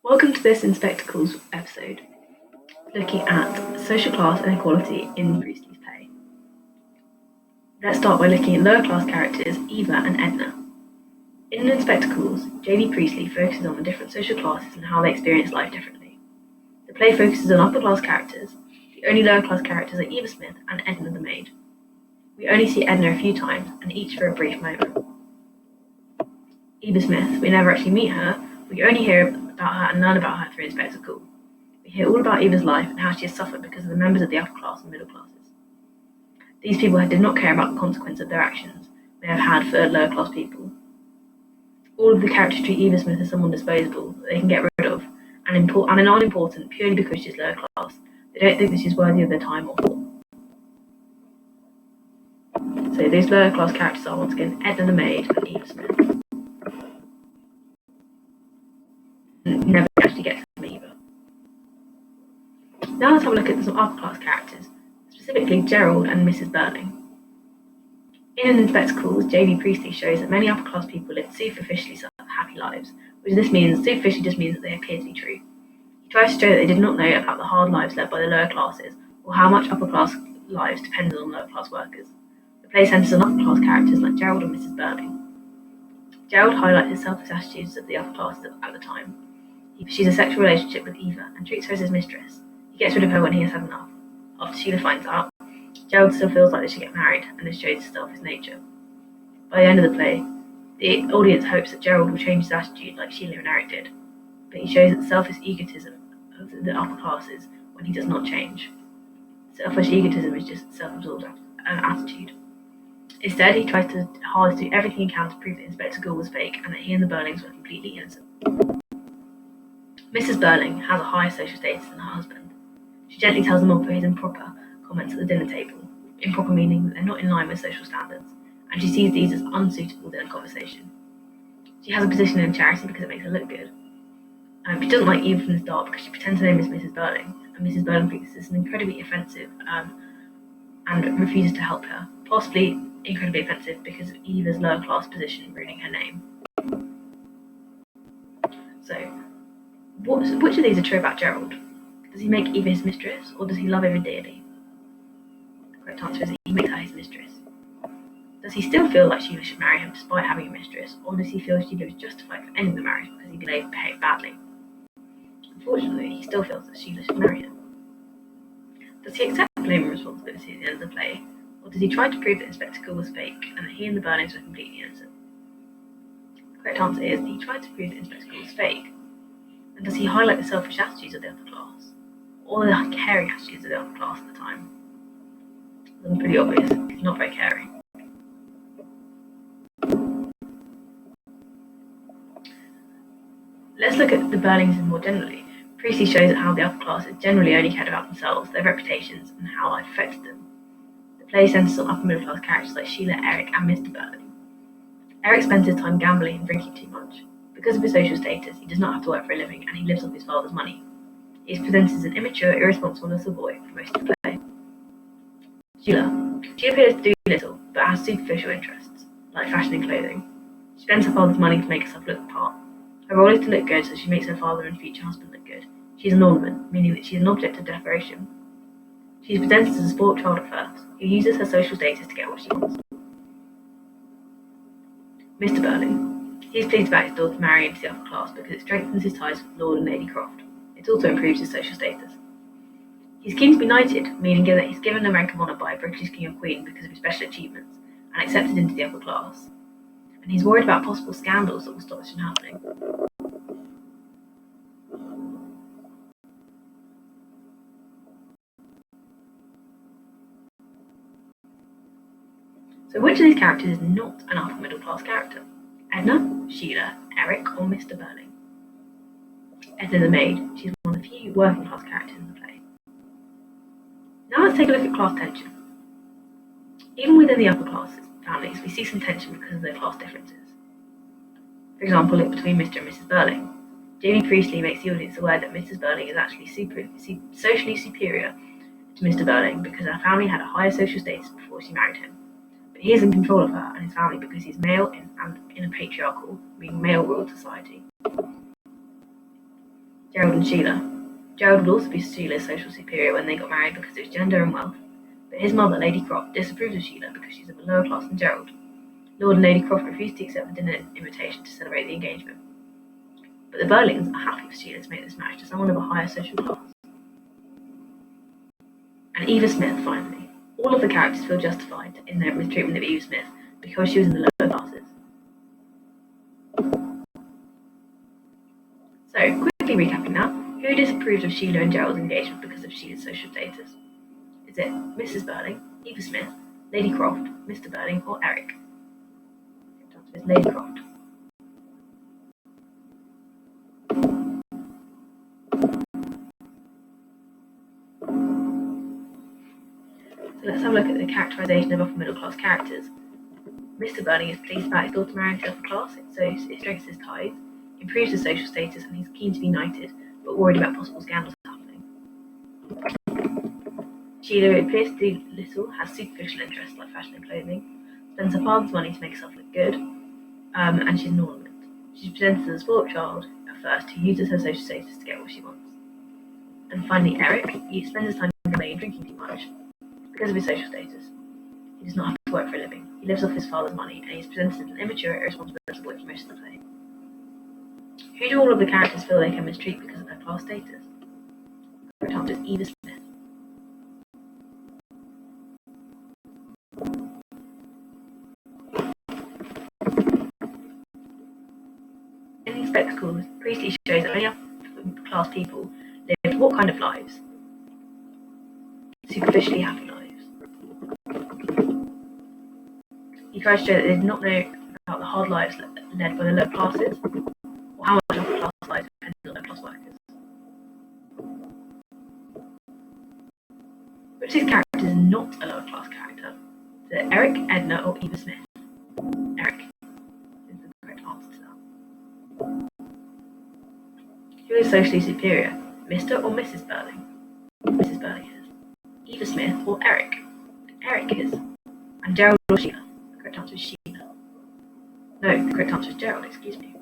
Welcome to this In Spectacles episode, looking at social class and equality in Priestley's play. Let's start by looking at lower class characters Eva and Edna. In Spectacles, J.B. Priestley focuses on the different social classes and how they experience life differently. The play focuses on upper class characters. The only lower class characters are Eva Smith and Edna the maid. We only see Edna a few times, and each for a brief moment. Eva Smith, we never actually meet her. We only hear about her and learn about her through In Spectacles. We hear all about Eva's life and how she has suffered because of the members of the upper class and middle classes. These people did not care about the consequence of their actions they have had for lower class people. All of the characters treat Eva Smith as someone disposable that they can get rid of and unimportant purely because she's lower class. They don't think that she's worthy of their time or thought. So those lower class characters are once again Edna the maid and Eva Smith. You never actually get to meet Eva. Now let's have a look at some upper class characters, specifically Gerald and Mrs. Burling. In Spectacles, J.B. Priestley shows that many upper class people live superficially happy lives, which superficially just means that they appear to be true. He tries to show that they did not know about the hard lives led by the lower classes, or how much upper class lives depended on lower class workers. The play centers on upper class characters like Gerald and Mrs. Burling. Gerald highlights the selfish attitudes of the upper classes at the time. He pursues a sexual relationship with Eva and treats her as his mistress. He gets rid of her when he has had enough. After Sheila finds out, Gerald still feels like they should get married, and this shows his selfish nature. By the end of the play, the audience hopes that Gerald will change his attitude like Sheila and Eric did, but he shows the selfish egotism of the upper classes when he does not change. Selfish egotism is just self-absorbed attitude. Instead, he tries hard to do everything he can to prove that Inspector Gould was fake and that he and the Burlings were completely innocent. Mrs. Burling has a higher social status than her husband. She gently tells them off for his improper comments at the dinner table, improper meaning that they're not in line with social standards, and she sees these as unsuitable dinner conversation. She has a position in charity because it makes her look good. She doesn't like Eva from the start because she pretends her name is Mrs. Burling, and Mrs. Burling thinks this is incredibly offensive and refuses to help her, possibly incredibly offensive because of Eva's lower class position ruining her name. So, which of these are true about Gerald? Does he make Eva his mistress, or does he love Eva dearly? The correct answer is that he makes her his mistress. Does he still feel like Sheila should marry him despite having a mistress, or does he feel Sheila was justified for ending the marriage because he behaved badly? Unfortunately, he still feels that Sheila should marry him. Does he accept blame and responsibility at the end of the play, or does he try to prove that Inspector Gould was fake and that he and the Burnings were completely innocent? The correct answer is that he tried to prove that Inspector Gould was fake. And does he highlight the selfish attitudes of the upper class, or the caring attitudes of the upper class at the time? It's pretty obvious. He's not very caring. Let's look at the Burlings more generally. Priestley shows how the upper classes generally only cared about themselves, their reputations, and how life affected them. The play centers on upper middle class characters like Sheila, Eric, and Mr. Burling. Eric spends his time gambling and drinking too much. Because of his social status, he does not have to work for a living, and he lives off his father's money. He is presented as an immature, irresponsible little boy for most of the play. Sheila. She appears to do little, but has superficial interests, like fashion and clothing. She spends her father's money to make herself look the part. Her role is to look good, so she makes her father and future husband look good. She is an ornament, meaning that she is an object of decoration. She is presented as a spoiled child at first, who uses her social status to get what she wants. Mr. Burling. He is pleased about his daughter marrying into the upper class because it strengthens his ties with Lord and Lady Croft. It also improves his social status. He is keen to be knighted, meaning that he's given the rank of honour by a British king or queen because of his special achievements, and accepted into the upper class. And he's worried about possible scandals that will stop this from happening. So which of these characters is not an upper middle class character? Edna, Sheila, Eric, or Mr. Burling? Edna the maid. She's one of the few working class characters in the play. Now let's take a look at class tension. Even within the upper class families, we see some tension because of their class differences. For example, between Mr. and Mrs. Burling. J.B. Priestley makes the audience aware that Mrs. Burling is actually socially superior to Mr. Burling because her family had a higher social status before she married him. But he is in control of her and his family because he is male and in a patriarchal, meaning male-ruled society. Gerald and Sheila. Gerald would also be Sheila's social superior when they got married because of his gender and wealth, but his mother, Lady Croft, disapproves of Sheila because she's of a lower class than Gerald. Lord and Lady Croft refused to accept the dinner invitation to celebrate the engagement. But the Burlings are happy for Sheila to make this marriage to someone of a higher social class. And Eva Smith, finally. All of the characters feel justified in their mistreatment of Eva Smith because she was in the lower classes. So, quickly recapping now, who disapproves of Sheila and Gerald's engagement because of Sheila's social status? Is it Mrs. Burling, Eva Smith, Lady Croft, Mr. Burling, or Eric? The answer is Lady Croft. So let's have a look at the characterisation of upper middle class characters. Mr. Burling is pleased about his daughter marrying to upper class, so it strengthens his ties, improves his social status, and he's keen to be knighted, but worried about possible scandals happening. Sheila appears to do little, has superficial interests like fashion and clothing, spends her father's money to make herself look good, and she's an ornament. She's presented as a spoiled child at first who uses her social status to get what she wants. And finally, Eric, he spends his time playing and drinking too much because of his social status. He does not have to work for a living. He lives off his father's money, and he's presented as an immature, irresponsible boy for most of the play. Who do all of the characters feel they can mistreat because of their class status? The correct answer is Eva Smith. In these spectacles, Priestley shows that many upper-class people lived what kind of lives? Superficially happy lives. He tries to show that they did not know about the hard lives led by the lower classes, or how much upper class lives depend on lower class workers. Which of these characters is not a lower class character? Is it Eric, Edna, or Eva Smith? Eric is the correct answer to that. Who is socially superior, Mr. or Mrs. Burling? Mrs. Burling is. Eva Smith or Eric? Eric is. And Gerald or Sheila? The correct answer is Sheila. No, the correct answer is Gerald, excuse me.